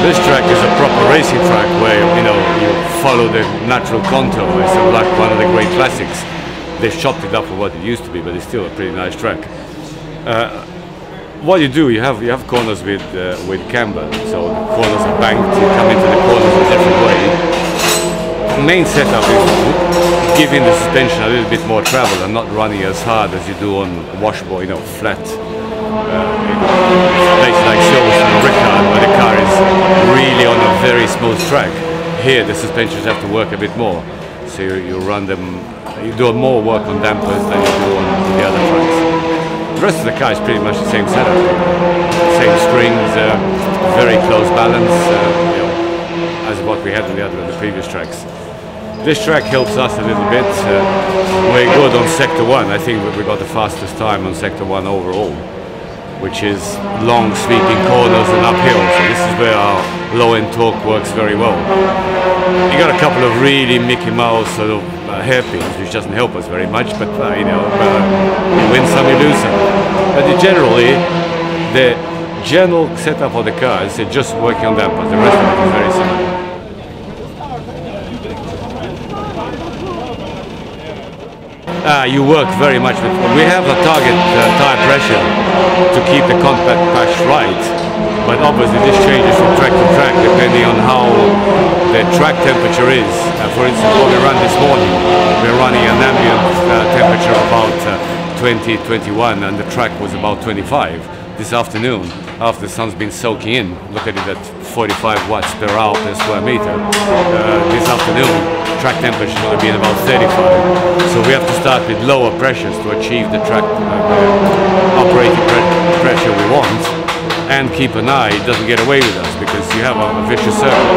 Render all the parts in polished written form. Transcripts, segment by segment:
This track is a proper racing track where, you know, you follow the natural contour. It's like one of the great classics. They chopped it up for what it used to be, but it's still a pretty nice track. What you do, you have corners with camber, so the corners are banked. You come into the corners in a different way. The main setup is giving the suspension a little bit more travel and not running as hard as you do on washboard, you know, flat. Places like Silverstone and Ricardo, where the car is really on a very smooth track. Here, the suspensions have to work a bit more, so you run them. You do more work on dampers than you do on the other tracks. The rest of the car is pretty much the same setup. Same springs, very close balance, you know, as what we had on the previous tracks. This track helps us a little bit. We're good on Sector 1. I think we got the fastest time on Sector 1 overall, which is long sweeping corners and uphill. So this is where our low-end torque works very well. You got a couple of really Mickey Mouse sort of hairpins, which doesn't help us very much, but you know, you win some, you lose some. But generally, the general setup of the car is just working on dampers. The rest of it is very similar. You work very much with. We have a target tire pressure to keep the contact patch right, but obviously this changes from track to track depending on how the track temperature is. For instance, what we ran this morning, we're running an ambient temperature of about 20, 21, and the track was about 25. This afternoon, after the sun's been soaking in, look at it at 45 watts per hour per square meter. This afternoon, track temperature is going to be at about 35. So we have to start with lower pressures to achieve the track operating pressure we want, and keep an eye it doesn't get away with us, because you have a vicious circle.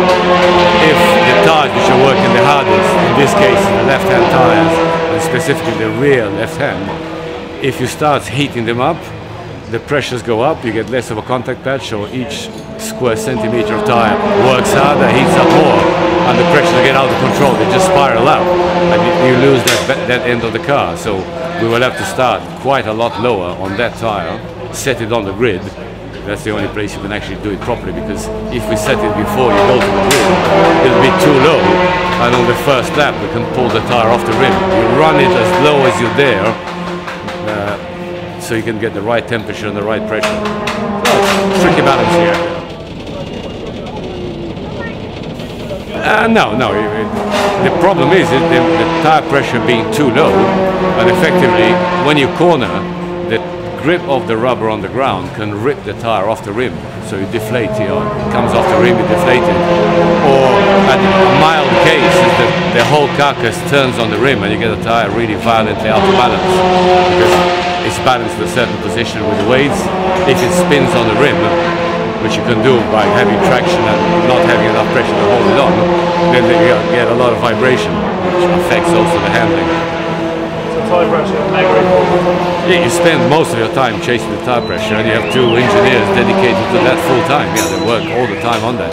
If the tires which are working the hardest, in this case the left-hand tires, and specifically the rear left-hand, if you start heating them up, the pressures go up, you get less of a contact patch, so each square centimeter of tire works harder, heats up more, and the pressures get out of control, they just spiral out, and you lose that end of the car. So we will have to start quite a lot lower on that tire, set it on the grid. That's the only place you can actually do it properly, because if we set it before you go to the grid, it'll be too low, and on the first lap we can pull the tire off the rim. You run it as low as you dare, so you can get the right temperature and the right pressure. So, tricky balance here. No. The problem is the tire pressure being too low, and effectively, when you corner, the grip of the rubber on the ground can rip the tire off the rim. So you deflate, you know, it comes off the rim, you deflate it. Or a mild case is that the whole carcass turns on the rim and you get a tire really violently out of balance, because it's balanced in a certain position with the weights. If it spins on the rim, which you can do by having traction and not having enough pressure to hold it on, then you get a lot of vibration, which affects also the handling. So tire pressure, mega important. Yeah, you spend most of your time chasing the tire pressure, and you have two engineers dedicated to that full time. Yeah, they work all the time on that.